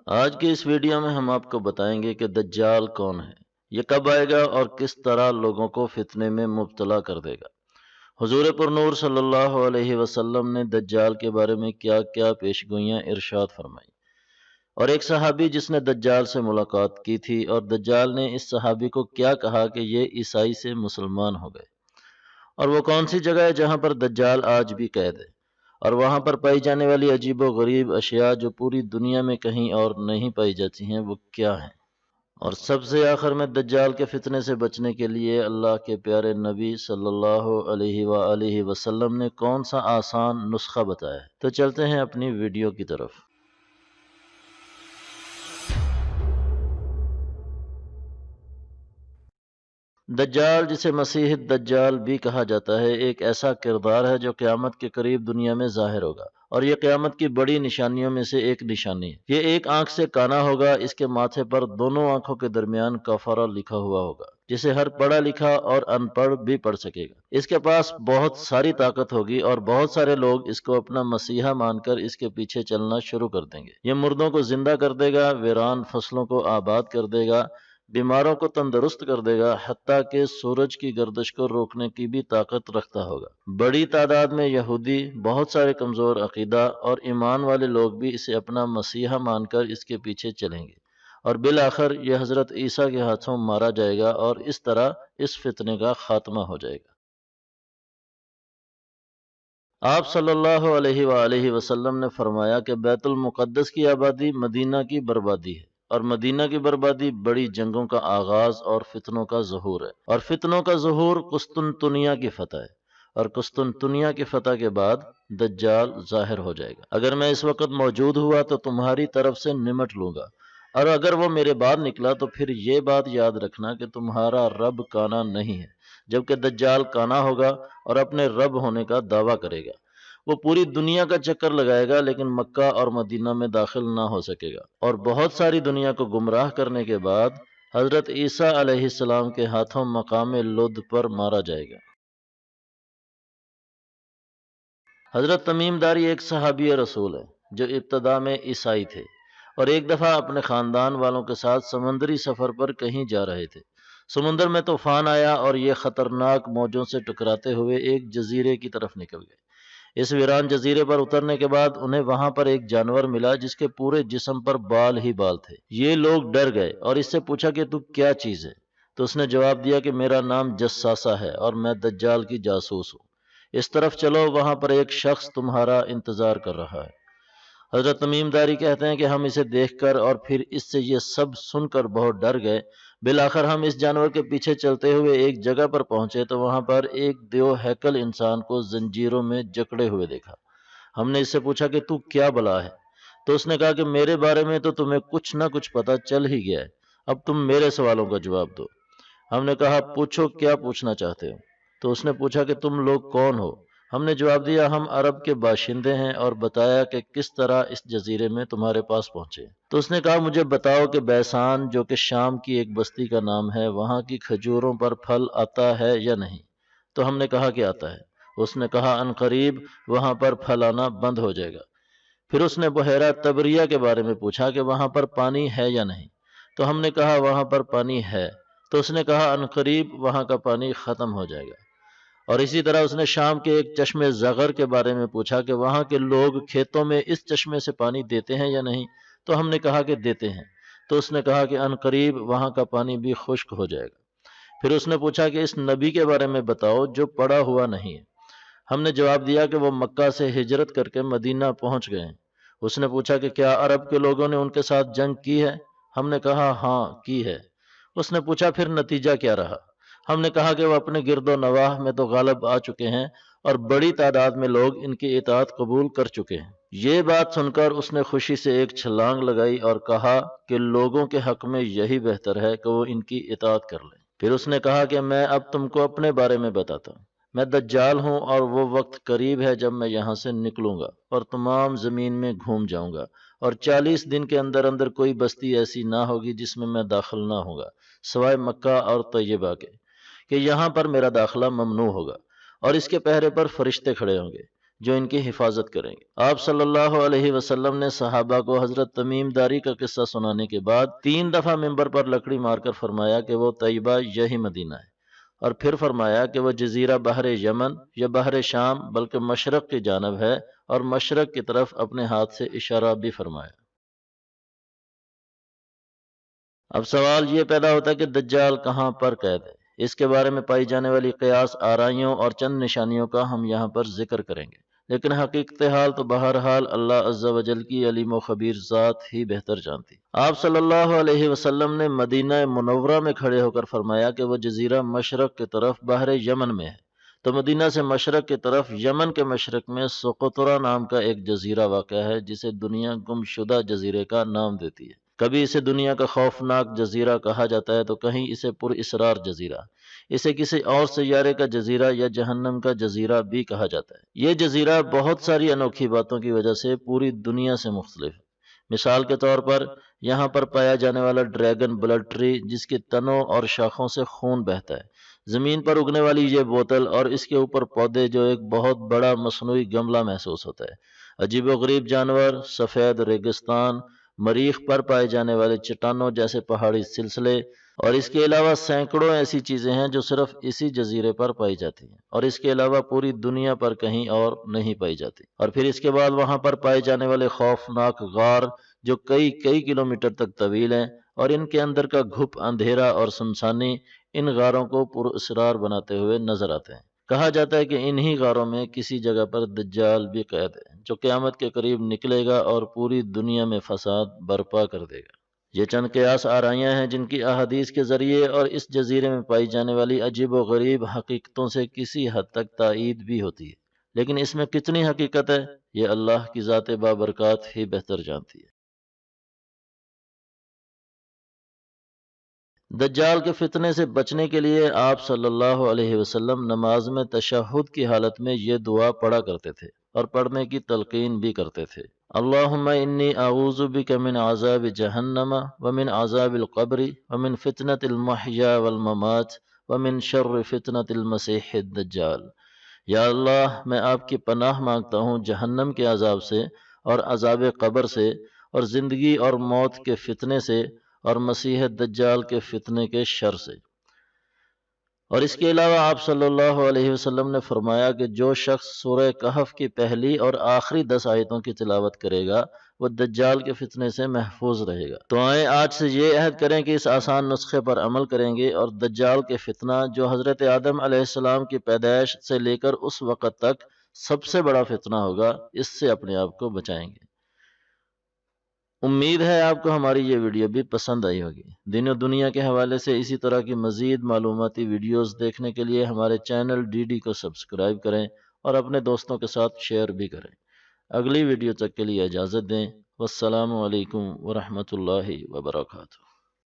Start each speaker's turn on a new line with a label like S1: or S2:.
S1: آج کی اس ویڈیو میں ہم آپ کو بتائیں گے کہ دجال کون ہے، یہ کب آئے گا اور کس طرح لوگوں کو فتنے میں مبتلا کر دے گا۔ حضور پر نور صلی اللہ علیہ وسلم نے دجال کے بارے میں کیا کیا پیش گوئیاں ارشاد فرمائی، اور ایک صحابی جس نے دجال سے ملاقات کی تھی اور دجال نے اس صحابی کو کیا کہا کہ یہ عیسائی سے مسلمان ہو گئے، اور وہ کون سی جگہ ہے جہاں پر دجال آج بھی قید ہے، اور وہاں پر پائی جانے والی عجیب و غریب اشیاء جو پوری دنیا میں کہیں اور نہیں پائی جاتی ہیں وہ کیا ہیں، اور سب سے آخر میں دجال کے فتنے سے بچنے کے لیے اللہ کے پیارے نبی صلی اللہ علیہ وآلہ وسلم نے کون سا آسان نسخہ بتایا ہے۔ تو چلتے ہیں اپنی ویڈیو کی طرف۔ دجال، جسے مسیح دجال بھی کہا جاتا ہے، ایک ایسا کردار ہے جو قیامت کے قریب دنیا میں ظاہر ہوگا، اور یہ قیامت کی بڑی نشانیوں میں سے ایک نشانی ہے۔ یہ ایک آنکھ سے کانا ہوگا، اس کے ماتھے پر دونوں آنکھوں کے درمیان کفارہ لکھا ہوا ہوگا، جسے ہر پڑھا لکھا اور ان پڑھ بھی پڑھ سکے گا۔ اس کے پاس بہت ساری طاقت ہوگی اور بہت سارے لوگ اس کو اپنا مسیحا مان کر اس کے پیچھے چلنا شروع کر دیں گے۔ یہ مردوں کو زندہ کر دے گا، ویران فصلوں کو آباد کر دے گا، بیماروں کو تندرست کر دے گا، حتیٰ کہ سورج کی گردش کو روکنے کی بھی طاقت رکھتا ہوگا۔ بڑی تعداد میں یہودی، بہت سارے کمزور عقیدہ اور ایمان والے لوگ بھی اسے اپنا مسیحا مان کر اس کے پیچھے چلیں گے، اور بالآخر یہ حضرت عیسیٰ کے ہاتھوں مارا جائے گا، اور اس طرح اس فتنے کا خاتمہ ہو جائے گا۔ آپ صلی اللہ علیہ وآلہ وسلم نے فرمایا کہ بیت المقدس کی آبادی مدینہ کی بربادی ہے، اور مدینہ کی بربادی بڑی جنگوں کا آغاز اور فتنوں کا ظہور ہے، اور فتنوں کا ظہور قسطنطنیہ کی فتح ہے، اور قسطنطنیہ کی فتح کے بعد دجال ظاہر ہو جائے گا۔ اگر میں اس وقت موجود ہوا تو تمہاری طرف سے نمٹ لوں گا، اور اگر وہ میرے بعد نکلا تو پھر یہ بات یاد رکھنا کہ تمہارا رب کانا نہیں ہے، جبکہ دجال کانا ہوگا اور اپنے رب ہونے کا دعویٰ کرے گا۔ وہ پوری دنیا کا چکر لگائے گا لیکن مکہ اور مدینہ میں داخل نہ ہو سکے گا، اور بہت ساری دنیا کو گمراہ کرنے کے بعد حضرت عیسیٰ علیہ السلام کے ہاتھوں مقام لد پر مارا جائے گا۔ حضرت تمیم داری ایک صحابی رسول ہے جو ابتدا میں عیسائی تھے، اور ایک دفعہ اپنے خاندان والوں کے ساتھ سمندری سفر پر کہیں جا رہے تھے۔ سمندر میں طوفان آیا اور یہ خطرناک موجوں سے ٹکراتے ہوئے ایک جزیرے کی طرف نکل گئے۔ اس ویران جزیرے پر اترنے کے بعد انہیں وہاں پر ایک جانور ملا جس کے پورے جسم پر بال ہی بال تھے۔ یہ لوگ ڈر گئے اور اس سے پوچھا کہ تو کیا چیز ہے؟ تو اس نے جواب دیا کہ میرا نام جساسہ ہے اور میں دجال کی جاسوس ہوں، اس طرف چلو، وہاں پر ایک شخص تمہارا انتظار کر رہا ہے۔ حضرت تمیم داری کہتے ہیں کہ ہم اسے دیکھ کر اور پھر اس سے یہ سب سن کر بہت ڈر گئے۔ بالآخر ہم اس جانور کے پیچھے چلتے ہوئے ایک جگہ پر پہنچے تو وہاں پر ایک دیو ہیکل انسان کو زنجیروں میں جکڑے ہوئے دیکھا۔ ہم نے اس سے پوچھا کہ تو کیا بلا ہے؟ تو اس نے کہا کہ میرے بارے میں تو تمہیں کچھ نہ کچھ پتہ چل ہی گیا ہے، اب تم میرے سوالوں کا جواب دو۔ ہم نے کہا پوچھو، کیا پوچھنا چاہتے ہو؟ تو اس نے پوچھا کہ تم لوگ کون ہو؟ ہم نے جواب دیا ہم عرب کے باشندے ہیں، اور بتایا کہ کس طرح اس جزیرے میں تمہارے پاس پہنچے۔ تو اس نے کہا مجھے بتاؤ کہ بیسان، جو کہ شام کی ایک بستی کا نام ہے، وہاں کی کھجوروں پر پھل آتا ہے یا نہیں؟ تو ہم نے کہا کہ آتا ہے۔ اس نے کہا ان قریب وہاں پر پھل آنا بند ہو جائے گا۔ پھر اس نے بحیرہ تبریہ کے بارے میں پوچھا کہ وہاں پر پانی ہے یا نہیں؟ تو ہم نے کہا وہاں پر پانی ہے۔ تو اس نے کہا ان قریب وہاں کا پانی ختم ہو جائے گا۔ اور اسی طرح اس نے شام کے ایک چشمے زغر کے بارے میں پوچھا کہ وہاں کے لوگ کھیتوں میں اس چشمے سے پانی دیتے ہیں یا نہیں؟ تو ہم نے کہا کہ دیتے ہیں۔ تو اس نے کہا کہ ان قریب وہاں کا پانی بھی خشک ہو جائے گا۔ پھر اس نے پوچھا کہ اس نبی کے بارے میں بتاؤ جو پڑا ہوا نہیں ہے۔ ہم نے جواب دیا کہ وہ مکہ سے ہجرت کر کے مدینہ پہنچ گئے ہیں۔ اس نے پوچھا کہ کیا عرب کے لوگوں نے ان کے ساتھ جنگ کی ہے؟ ہم نے کہا ہاں کی ہے۔ اس نے پوچھا پھر نتیجہ کیا رہا؟ ہم نے کہا کہ وہ اپنے گرد و نواح میں تو غالب آ چکے ہیں، اور بڑی تعداد میں لوگ ان کی اطاعت قبول کر چکے ہیں۔ یہ بات سن کر اس نے خوشی سے ایک چھلانگ لگائی اور کہا کہ لوگوں کے حق میں یہی بہتر ہے کہ وہ ان کی اطاعت کر لیں۔ پھر اس نے کہا کہ میں اب تم کو اپنے بارے میں بتاتا ہوں۔ میں دجال ہوں، اور وہ وقت قریب ہے جب میں یہاں سے نکلوں گا اور تمام زمین میں گھوم جاؤں گا، اور 40 دن کے اندر اندر کوئی بستی ایسی نہ ہوگی جس میں داخل نہ ہوگا سوائے مکہ اور طیبہ کے، کہ یہاں پر میرا داخلہ ممنوع ہوگا، اور اس کے پہرے پر فرشتے کھڑے ہوں گے جو ان کی حفاظت کریں گے۔ آپ صلی اللہ علیہ وسلم نے صحابہ کو حضرت تمیم داری کا قصہ سنانے کے بعد 3 دفعہ ممبر پر لکڑی مار کر فرمایا کہ وہ طیبہ یہی مدینہ ہے، اور پھر فرمایا کہ وہ جزیرہ بحر یمن یا بحر شام بلکہ مشرق کی جانب ہے، اور مشرق کی طرف اپنے ہاتھ سے اشارہ بھی فرمایا۔ اب سوال یہ پیدا ہوتا ہے کہ دجال کہاں پر قید ہے؟ اس کے بارے میں پائی جانے والی قیاس آرائیوں اور چند نشانیوں کا ہم یہاں پر ذکر کریں گے، لیکن حقیقت حال تو بہرحال اللہ عز و جل کی علیم و خبیر ذات ہی بہتر جانتی۔ آپ صلی اللہ علیہ وسلم نے مدینہ منورہ میں کھڑے ہو کر فرمایا کہ وہ جزیرہ مشرق کی طرف بحر یمن میں ہے، تو مدینہ سے مشرق کی طرف یمن کے مشرق میں سقطرہ نام کا ایک جزیرہ واقع ہے، جسے دنیا گم شدہ جزیرے کا نام دیتی ہے۔ کبھی اسے دنیا کا خوفناک جزیرہ کہا جاتا ہے، تو کہیں اسے پر اسرار جزیرہ، اسے کسی اور سیارے کا جزیرہ یا جہنم کا جزیرہ بھی کہا جاتا ہے۔ یہ جزیرہ بہت ساری انوکھی باتوں کی وجہ سے پوری دنیا سے مختلف ہے۔ مثال کے طور پر یہاں پر پایا جانے والا ڈریگن بلڈ ٹری، جس کی تنوں اور شاخوں سے خون بہتا ہے، زمین پر اگنے والی یہ بوتل اور اس کے اوپر پودے جو ایک بہت بڑا مصنوعی گملہ محسوس ہوتا ہے، عجیب و غریب جانور، سفید ریگستان، مریخ پر پائے جانے والے چٹانوں جیسے پہاڑی سلسلے، اور اس کے علاوہ سینکڑوں ایسی چیزیں ہیں جو صرف اسی جزیرے پر پائی جاتی ہیں، اور اس کے علاوہ پوری دنیا پر کہیں اور نہیں پائی جاتی۔ اور پھر اس کے بعد وہاں پر پائے جانے والے خوفناک غار جو کئی کلومیٹر تک طویل ہیں، اور ان کے اندر کا گھپ اندھیرا اور سنسانی ان غاروں کو پراسرار بناتے ہوئے نظر آتے ہیں۔ کہا جاتا ہے کہ انہی غاروں میں کسی جگہ پر دجال بھی قید ہے، جو قیامت کے قریب نکلے گا اور پوری دنیا میں فساد برپا کر دے گا۔ یہ چند قیاس آرائیاں ہیں جن کی احادیث کے ذریعے اور اس جزیرے میں پائی جانے والی عجیب و غریب حقیقتوں سے کسی حد تک تائید بھی ہوتی ہے، لیکن اس میں کتنی حقیقت ہے، یہ اللہ کی ذات بابرکات ہی بہتر جانتی ہے۔ دجال کے فتنے سے بچنے کے لیے آپ صلی اللہ علیہ وسلم نماز میں تشہد کی حالت میں یہ دعا پڑھا کرتے تھے اور پڑھنے کی تلقین بھی کرتے تھے۔ اللہم انی اعوذ بک من عذاب جہنم ومن عذاب القبر ومن فتنة المحیا والممات ومن شر فتنة المسیح الدجال۔ یا اللہ، میں آپ کی پناہ مانگتا ہوں جہنم کے عذاب سے اور عذاب قبر سے اور زندگی اور موت کے فتنے سے اور مسیح دجال کے فتنے کے شر سے۔ اور اس کے علاوہ آپ صلی اللہ علیہ وسلم نے فرمایا کہ جو شخص سورہ کہف کی پہلی اور آخری 10 آیتوں کی تلاوت کرے گا وہ دجال کے فتنے سے محفوظ رہے گا۔ تو آئیں آج سے یہ عہد کریں کہ اس آسان نسخے پر عمل کریں گے اور دجال کے فتنہ جو حضرت آدم علیہ السلام کی پیدائش سے لے کر اس وقت تک سب سے بڑا فتنہ ہوگا، اس سے اپنے آپ کو بچائیں گے۔ امید ہے آپ کو ہماری یہ ویڈیو بھی پسند آئی ہوگی۔ دین و دنیا کے حوالے سے اسی طرح کی مزید معلوماتی ویڈیوز دیکھنے کے لیے ہمارے چینل ڈی کو سبسکرائب کریں اور اپنے دوستوں کے ساتھ شیئر بھی کریں۔ اگلی ویڈیو تک کے لیے اجازت دیں۔ والسلام علیکم ورحمۃ اللہ وبرکاتہ۔